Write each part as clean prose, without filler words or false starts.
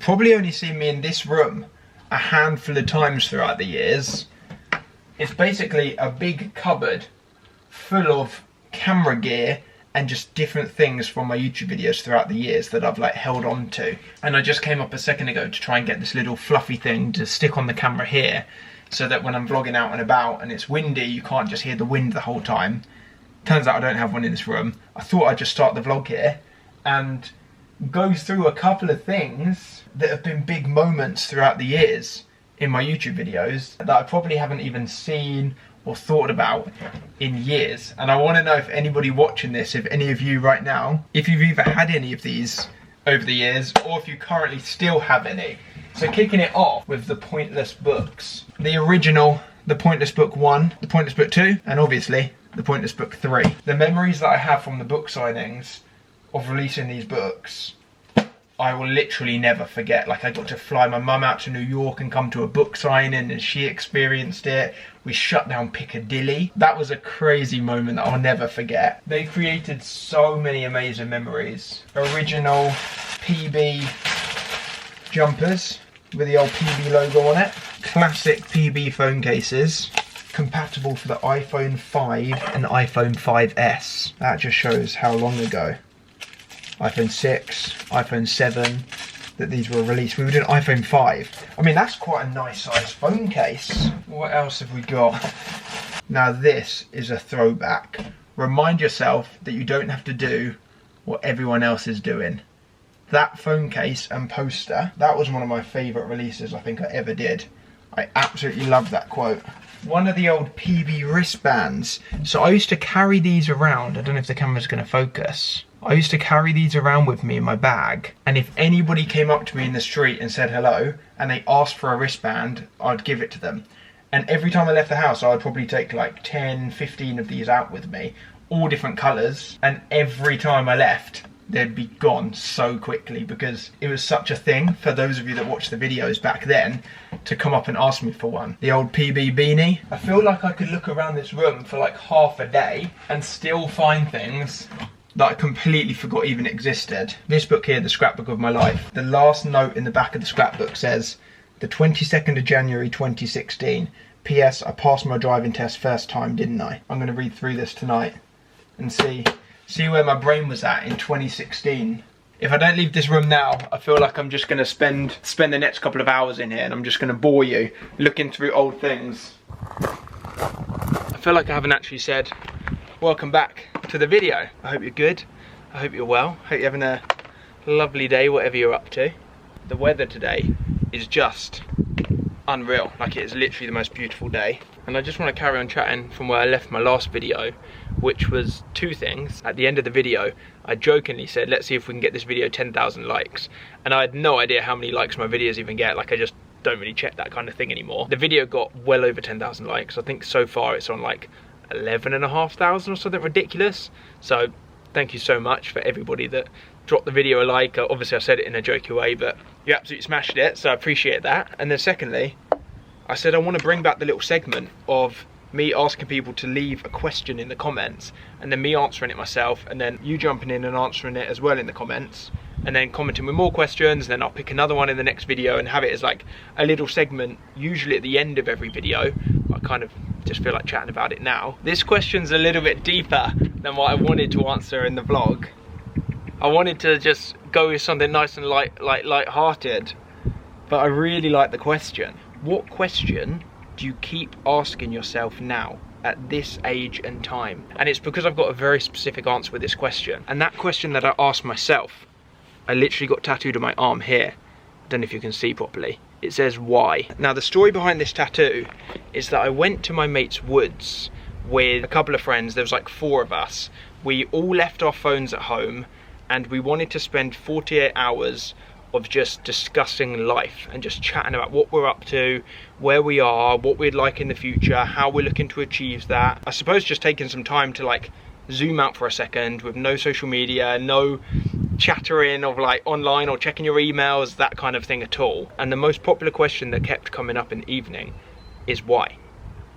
probably only seen me in this room a handful of times throughout the years. It's basically a big cupboard full of camera gear and just different things from my YouTube videos throughout the years that I've like held on to. And I just came up a second ago to try and get this little fluffy thing to stick on the camera here, so that when I'm vlogging out and about and it's windy, you can't just hear the wind the whole time. Turns out I don't have one in this room. I thought I'd just start the vlog here and go through a couple of things that have been big moments throughout the years in my YouTube videos that I probably haven't even seen or thought about in years. And I want to know if anybody watching this, if any of you right now, if you've either had any of these over the years or if you currently still have any. So kicking it off with the Pointless books. The original, the Pointless Book 1, the Pointless Book 2, and obviously the Pointless Book 3. The memories that I have from the book signings of releasing these books, I will literally never forget. Like, I got to fly my mum out to New York and come to a book signing and she experienced it. We shut down Piccadilly. That was a crazy moment that I'll never forget. They created so many amazing memories. Original PB jumpers with the old PB logo on it. Classic PB phone cases. Compatible for the iPhone 5 and iPhone 5S. That just shows how long ago. iPhone 6, iPhone 7, that these were released. We were doing iPhone 5. I mean, that's quite a nice size phone case. What else have we got? Now this is a throwback. Remind yourself that you don't have to do what everyone else is doing. That phone case and poster, that was one of my favourite releases I think I ever did. I absolutely love that quote. One of the old PB wristbands. So I used to carry these around. I don't know if the camera's going to focus. I used to carry these around with me in my bag, and if anybody came up to me in the street and said hello and they asked for a wristband, I'd give it to them. And every time I left the house, I'd probably take like 10, 15 of these out with me, all different colours, and every time I left they'd be gone so quickly because it was such a thing for those of you that watched the videos back then to come up and ask me for one. The old PB beanie. I feel like I could look around this room for like half a day and still find things that I completely forgot even existed. This book here, The Scrapbook of My Life. The last note in the back of the scrapbook says, the 22nd of January 2016. P.S. I passed my driving test first time, didn't I? I'm going to read through this tonight and see where my brain was at in 2016. If I don't leave this room now, I feel like I'm just going to spend the next couple of hours in here and I'm just going to bore you looking through old things. I feel like I haven't actually said welcome back to the video. I hope you're good. I hope you're well. I hope you're having a lovely day, whatever you're up to. The weather today is just unreal. Like, it is literally the most beautiful day. And I just want to carry on chatting from where I left my last video, which was two things. At the end of the video, I jokingly said, let's see if we can get this video 10,000 likes. And I had no idea how many likes my videos even get. Like, I just don't really check that kind of thing anymore. The video got well over 10,000 likes. I think so far it's on like 11,500 or something ridiculous. So thank you so much for everybody that dropped the video a like. Obviously I said it in a jokey way, but you absolutely smashed it, so I appreciate that. And then secondly, I said I want to bring back the little segment of me asking people to leave a question in the comments, and then me answering it myself, and then you jumping in and answering it as well in the comments, and then commenting with more questions, and then I'll pick another one in the next video and have it as like a little segment, usually at the end of every video. I kind of just feel like chatting about it now. This question's a little bit deeper than what I wanted to answer in the vlog. I wanted to just go with something nice and light-hearted, but I really like the question. What question do you keep asking yourself now at this age and time? And it's because I've got a very specific answer with this question. And that question that I asked myself, I literally got tattooed on my arm here. I don't know if you can see properly. It says why. Now the story behind this tattoo is that I went to my mate's woods with a couple of friends. There was like 4 of us. We all left our phones at home and we wanted to spend 48 hours of just discussing life and just chatting about what we're up to, where we are, what we'd like in the future, how we're looking to achieve that. I suppose just taking some time to like zoom out for a second with no social media, no chattering of like online or checking your emails, that kind of thing at all. And the most popular question that kept coming up in the evening is why?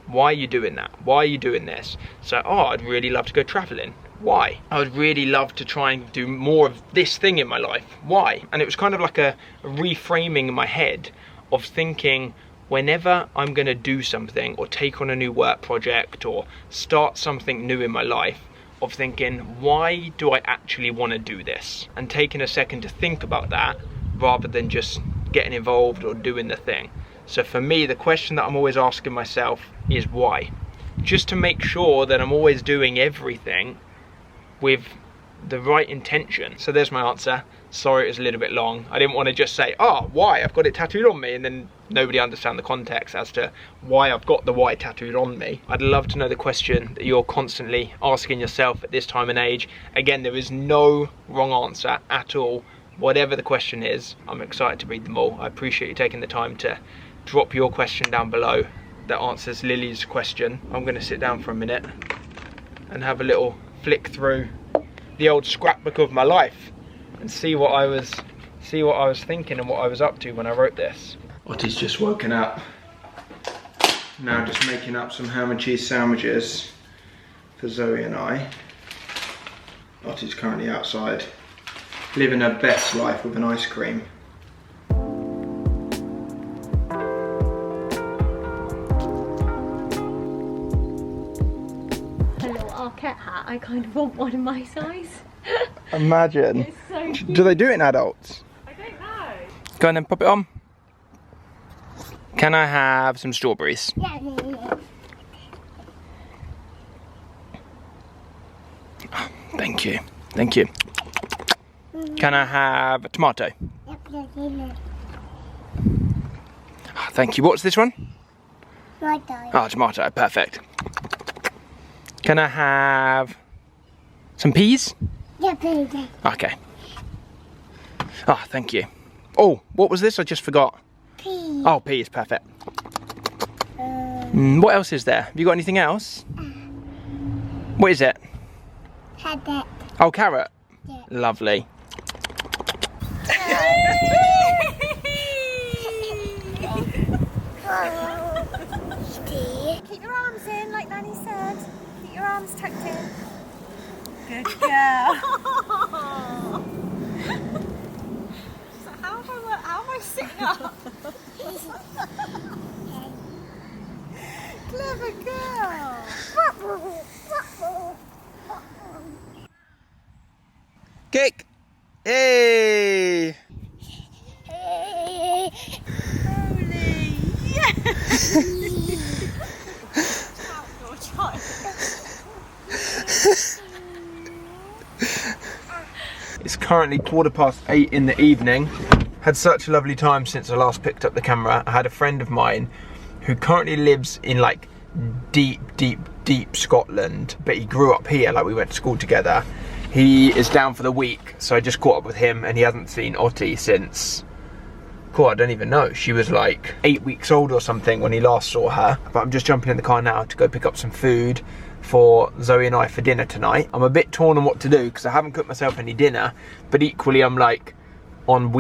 Why are you doing that? Why are you doing this? So, oh, I'd really love to go traveling. why? I would really love to try and do more of this thing in my life. Why? And it was kind of like a reframing in my head of thinking, whenever I'm going to do something or take on a new work project or start something new in my life, of thinking, why do I actually want to do this? And taking a second to think about that rather than just getting involved or doing the thing. So for me, the question that I'm always asking myself is why? Just to make sure that I'm always doing everything with the right intention. So there's my answer. Sorry it was a little bit long. I didn't want to just say, oh, why? I've got it tattooed on me, and then nobody understand the context as to why I've got the why tattooed on me. I'd love to know the question that you're constantly asking yourself at this time and age. Again, there is no wrong answer at all. Whatever the question is, I'm excited to read them all. I appreciate you taking the time to drop your question down below that answers Lily's question. I'm going to sit down for a minute and have a little flick through the old scrapbook of my life and see what I was thinking and what I was up to when I wrote this. Ottie's just woken up. Now just making up some ham and cheese sandwiches for Zoe and I. Ottie's currently outside, living her best life with an ice cream. A little Arquette hat, I kind of want one in my size. Imagine. It's so cute. Do they do it in adults? I don't know. Go on then, pop it on. Can I have some strawberries? Yeah. Oh, thank you. Thank you. Can I have a tomato? Oh, thank you. What's this one? Tomato. Oh, tomato. Perfect. Can I have some peas? Yeah, please. Okay. Oh, thank you. Oh, what was this? I just forgot. Pea. Oh, peas. Perfect. What else is there? Have you got anything else? What is it? Carrot. Oh, carrot. Yeah. Lovely. Keep your arms in, like Nanny said. Keep your arms tucked in. Good girl. So how am I sitting up? Clever girl. Kick. Hey. Holy yes. Outdoor child. It's currently 8:15 in the evening. Had such a lovely time since I last picked up the camera. I had a friend of mine who currently lives in like deep Scotland, but he grew up here, like we went to school together. He is down for the week, so I just caught up with him, and he hasn't seen Ottie since, cool, I don't even know. She was like 8 weeks old or something when he last saw her. But I'm just jumping in the car now to go pick up some food for Zoe and I for dinner tonight. I'm a bit torn on what to do because I haven't cooked myself any dinner, but equally I'm like on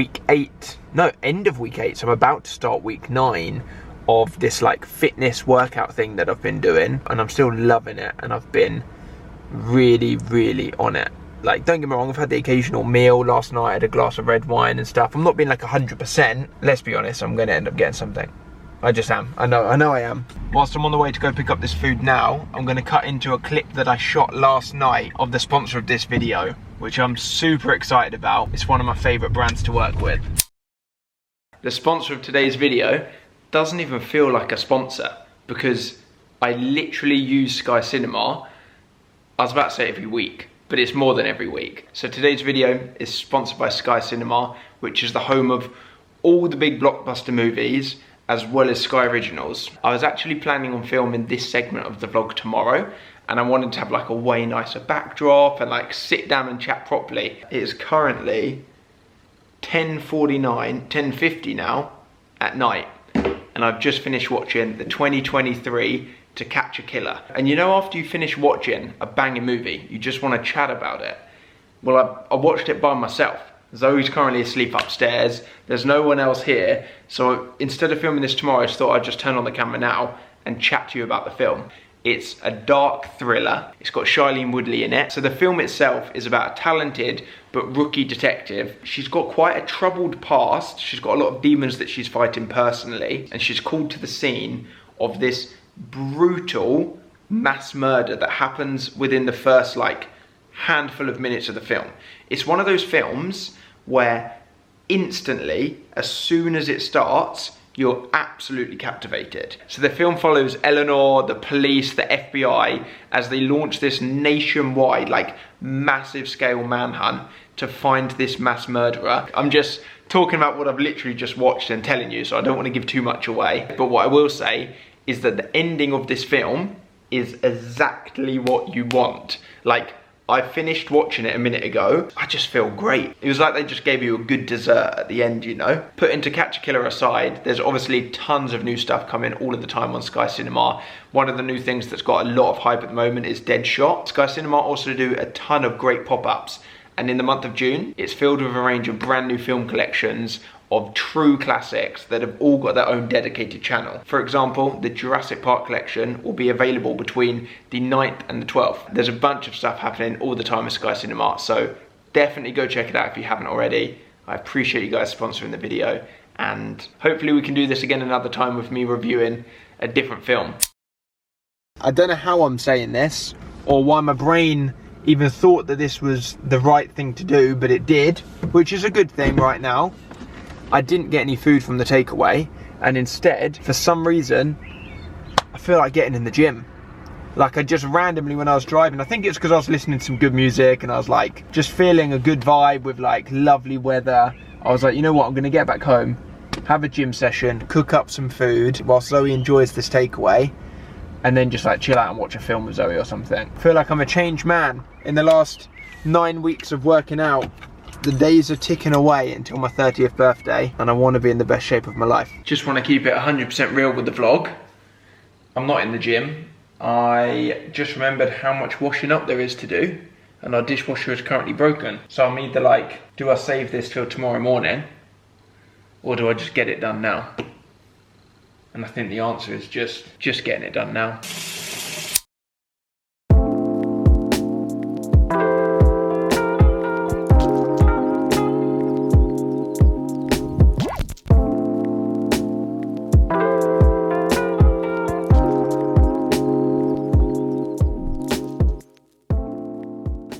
end of week 8, so I'm about to start week 9 of this like fitness workout thing that I've been doing, and I'm still loving it, and I've been really on it. Like, don't get me wrong, I've had the occasional meal. Last night I had a glass of red wine and stuff. I'm not being like 100%. Let's be honest, I'm going to end up getting something. I just am. I know I am. Whilst I'm on the way to go pick up this food now, I'm going to cut into a clip that I shot last night of the sponsor of this video, which I'm super excited about. It's one of my favourite brands to work with. The sponsor of today's video doesn't even feel like a sponsor because I literally use Sky Cinema, I was about to say every week, but it's more than every week. So today's video is sponsored by Sky Cinema, which is the home of all the big blockbuster movies, as well as Sky Originals. I was actually planning on filming this segment of the vlog tomorrow, and I wanted to have like a way nicer backdrop and like sit down and chat properly. It is currently 10:50 now at night, and I've just finished watching the 2023 To Catch a Killer. And you know, after you finish watching a banging movie, you just want to chat about it. Well, I watched it by myself. Zoe's currently asleep upstairs. There's no one else here. So instead of filming this tomorrow, I just thought I'd just turn on the camera now and chat to you about the film. It's a dark thriller. It's got Shailene Woodley in it. So the film itself is about a talented but rookie detective. She's got quite a troubled past. She's got a lot of demons that she's fighting personally. And she's called to the scene of this brutal mass murder that happens within the first like handful of minutes of the film. It's one of those films where instantly, as soon as it starts, you're absolutely captivated. So the film follows Eleanor, the police, the FBI, as they launch this nationwide, like massive scale manhunt to find this mass murderer. I'm just talking about what I've literally just watched and telling you, so I don't want to give too much away. But what I will say is that the ending of this film is exactly what you want. Like, I finished watching it a minute ago. I just feel great. It was like they just gave you a good dessert at the end, you know? Putting To Catch a Killer aside, there's obviously tons of new stuff coming all of the time on Sky Cinema. One of the new things that's got a lot of hype at the moment is Deadshot. Sky Cinema also do a ton of great pop-ups. And in the month of June, it's filled with a range of brand new film collections of true classics that have all got their own dedicated channel. For example, the Jurassic Park collection will be available between the 9th and the 12th. There's a bunch of stuff happening all the time at Sky Cinema, so definitely go check it out if you haven't already. I appreciate you guys sponsoring the video, and hopefully we can do this again another time with me reviewing a different film. I don't know how I'm saying this, or why my brain even thought that this was the right thing to do, but it did, which is a good thing right now. I didn't get any food from the takeaway, and instead, for some reason, I feel like getting in the gym. Like, I just randomly, when I was driving, I think it's because I was listening to some good music and I was like, just feeling a good vibe with like lovely weather. I was like, you know what, I'm gonna get back home, have a gym session, cook up some food while Zoe enjoys this takeaway, and then just like chill out and watch a film with Zoe or something. I feel like I'm a changed man. In the last 9 weeks of working out, the days are ticking away until my 30th birthday, and I want to be in the best shape of my life. Just want to keep it 100% real with the vlog. I'm not in the gym. I just remembered how much washing up there is to do, and our dishwasher is currently broken. So I'm either like, do I save this till tomorrow morning, or do I just get it done now? And I think the answer is just getting it done now.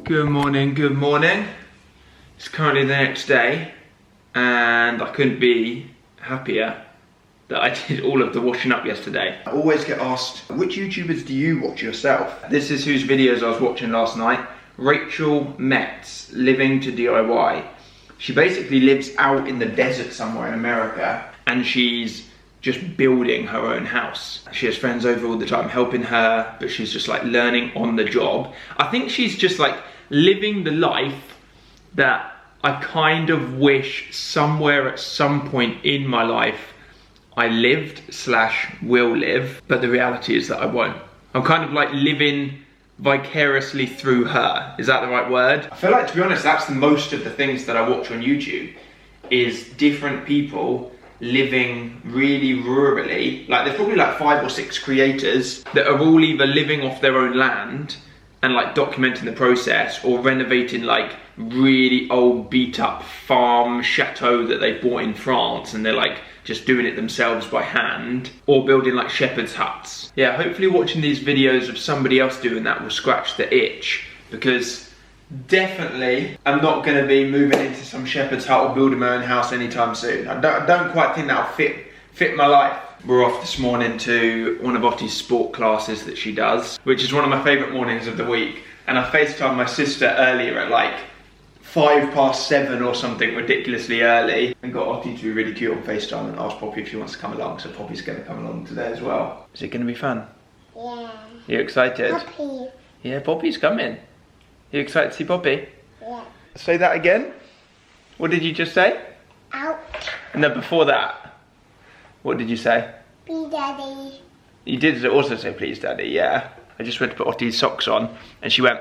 Good morning, good morning. It's currently the next day, and I couldn't be happier that I did all of the washing up yesterday. I always get asked, which YouTubers do you watch yourself? This is whose videos I was watching last night. Rachel Metz, Living to DIY. She basically lives out in the desert somewhere in America, and she's just building her own house. She has friends over all the time helping her, but she's just like learning on the job. I think she's just like living the life that I kind of wish somewhere at some point in my life I lived / will live, but the reality is that I won't. I'm kind of like living vicariously through her. Is that the right word? I feel like, to be honest, that's the most of the things that I watch on YouTube, is different people living really rurally. Like, there's probably like 5 or 6 creators that are all either living off their own land and like documenting the process, or renovating like really old beat up farm chateau that they bought in France, and they're like just doing it themselves by hand, or building like shepherd's huts. Yeah, hopefully watching these videos of somebody else doing that will scratch the itch, because definitely I'm not going to be moving into some shepherd's hut or building my own house anytime soon. I don't quite think that'll fit my life. We're off this morning to one of Ottie's sport classes that she does, which is one of my favourite mornings of the week. And I FaceTimed my sister earlier at like 7:05 or something ridiculously early, and got Ottie to be really cute on FaceTime and asked Poppy if she wants to come along. So Poppy's going to come along today as well. Is it going to be fun? Yeah. You excited? Poppy. Yeah, Poppy's coming. You excited to see Poppy? Yeah. Say that again. What did you just say? Out. No, before that. What did you say? Please, Daddy. You did also say please, Daddy, yeah. I just went to put Ottie's socks on, and she went,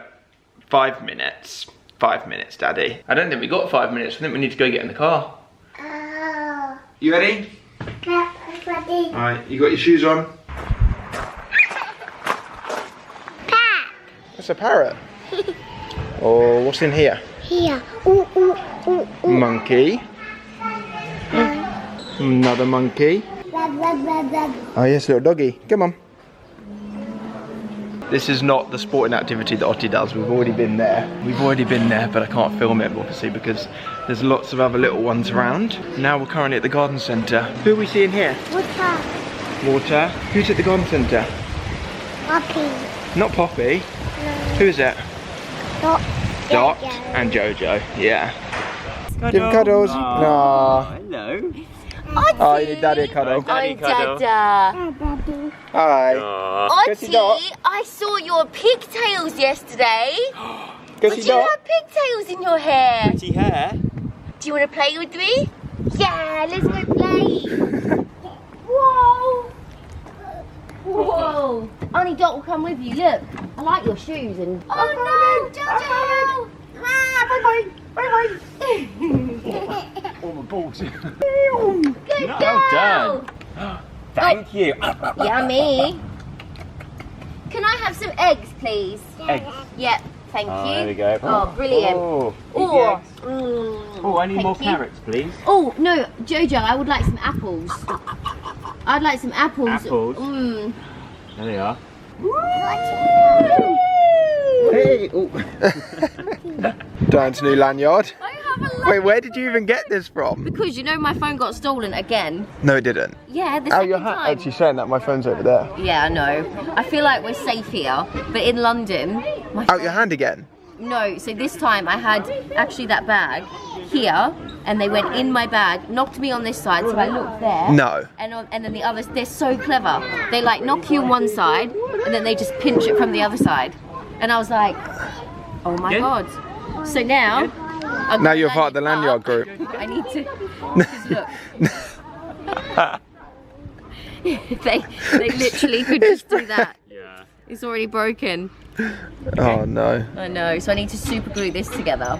5 minutes. 5 minutes, Daddy. I don't think we got 5 minutes. I think we need to go get in the car. Oh. You ready? Yeah, I'm ready. Alright, you got your shoes on? That's a parrot. Oh, what's in here? Here. Ooh, ooh, ooh, ooh. Monkey. Another monkey. Oh yes, little doggy. Come on. This is not the sporting activity that Ottie does. We've already been there. But I can't film it obviously because there's lots of other little ones around. Now we're currently at the garden centre. Who are we seeing here? Water. Water. Who's at the garden centre? Poppy. Not Poppy. No. Who is it? Dot. Dot Jojo. and Jojo. Yeah. Cuddle. Give him cuddles. Oh, No. hello. Oh, you need daddy a cuddle. Daddy cuddle. Daddy. Hi. Gussie Dot. Ottie, I saw your pigtails yesterday. Gussie Did you Dot. have pigtails in your hair? Pretty hair. Do you want to play with me? Yeah, let's go play. Whoa. Whoa. Only Dot will come with you, look. I like your shoes and... Oh no, Jojo. All the balls. Good No, girl. done. Thank you. Yummy. Can I have some eggs, please? Eggs. Yep, thank Oh, you. there we go. Oh, brilliant. Oh, Oh, oh, I need thank more you. carrots, please. Oh, no, Jojo, I would like some apples. I'd like some apples. Apples? Mm. There they are. Hey. Oh. Diane's new lanyard. I have a lot. Wait, where did you even get this from? Because you know my phone got stolen again. No, it didn't. Yeah, the Oh, second your hat. time. Actually saying that, my phone's over there. Yeah, I know. I feel like we're safe here, but in London, my Out your hand again. No, so this time I had actually that bag here, and they went in my bag, knocked me on this side, so I looked there. No. And then the others, they're so clever. They like knock you on one side, and then they just pinch it from the other side. And I was like, oh my Good. God. So now, I've Now got you're part of the lanyard group. I need to, 'cause look. they literally could just do that. Yeah. It's already broken. Oh no. I know, so I need to super glue this together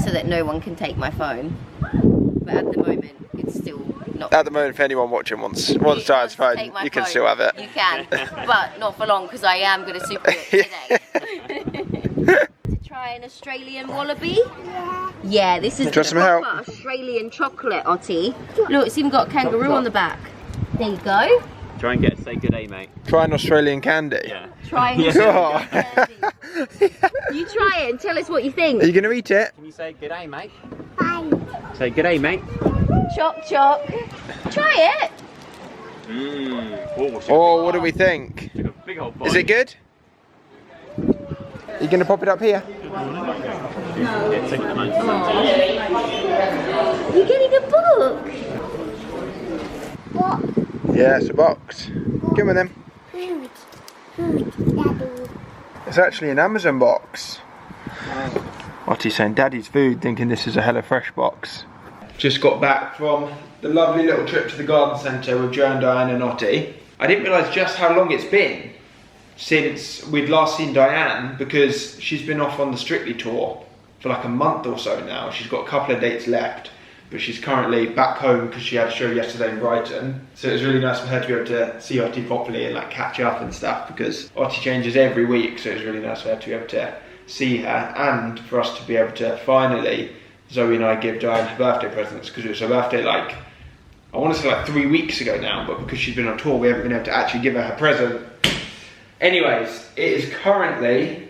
so that no one can take my phone. But at the moment, it's still not. At the moment, if anyone watching wants Diane's to phone, take my you can phone, still have it. You can, but not for long because I am going to super glue it today. To try an Australian wallaby? Yeah, this is Do you want some help? proper Australian chocolate, Ottie. Look, it's even got a kangaroo on the back. There you go. Try and say good day, mate. Try an Australian candy. Yeah. Try and Oh. You try it and tell us what you think. Are you going to eat it? Can you say good day, mate? Bye. Say good day, mate. Chop, chop. Try it. Mmm. Oh, what do we think? Took a big old bite. Is it good? Are you going to pop it up here? Yeah, take it, mate. You're getting a book. What? Yeah, it's a box. Give me them. Food. Food. Daddy. It's actually an Amazon box. Ottie's saying Daddy's food, thinking this is a HelloFresh box. Just got back from the lovely little trip to the garden centre with Joe and Diane and Ottie. I didn't realise just how long it's been since we'd last seen Diane because she's been off on the Strictly tour for like a month or so now. She's got a couple of dates left, but she's currently back home because she had a show yesterday in Brighton. So it was really nice for her to be able to see Ottie properly and like catch up and stuff because Ottie changes every week, so it was really nice for her to be able to see her and for us to be able to finally, Zoe and I, give Diane her birthday presents because it was her birthday like, I want to say like 3 weeks ago now, but because she's been on tour we haven't been able to actually give her present. Anyways, it is currently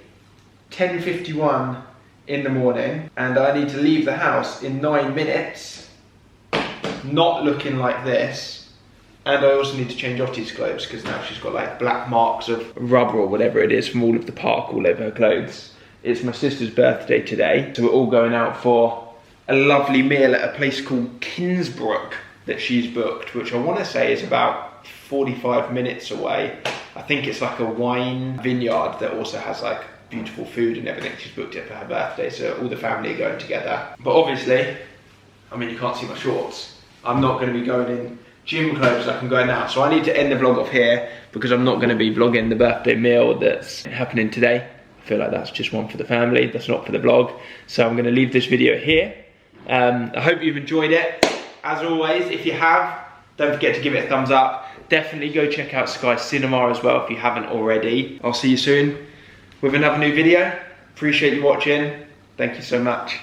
10:51 in the morning and I need to leave the house in 9 minutes, not looking like this, and I also need to change Ottie's clothes because now she's got like black marks of rubber or whatever it is from all of the park all over her clothes. It's my sister's birthday today, so we're all going out for a lovely meal at a place called Kinsbrook that she's booked, which I want to say is about 45 minutes away. I think it's like a wine vineyard that also has like beautiful food and everything. She's booked it for her birthday, so all the family are going together. But obviously, I mean, you can't see my shorts. I'm not going to be going in gym clothes like I'm going out, so I need to end the vlog off here because I'm not going to be vlogging the birthday meal that's happening today. I feel like that's just one for the family, that's not for the vlog. So I'm going to leave this video here. I hope you've enjoyed it. As always, if you have, don't forget to give it a thumbs up. Definitely go check out Sky Cinema as well if you haven't already. I'll see you soon with another new video. Appreciate you watching. Thank you so much.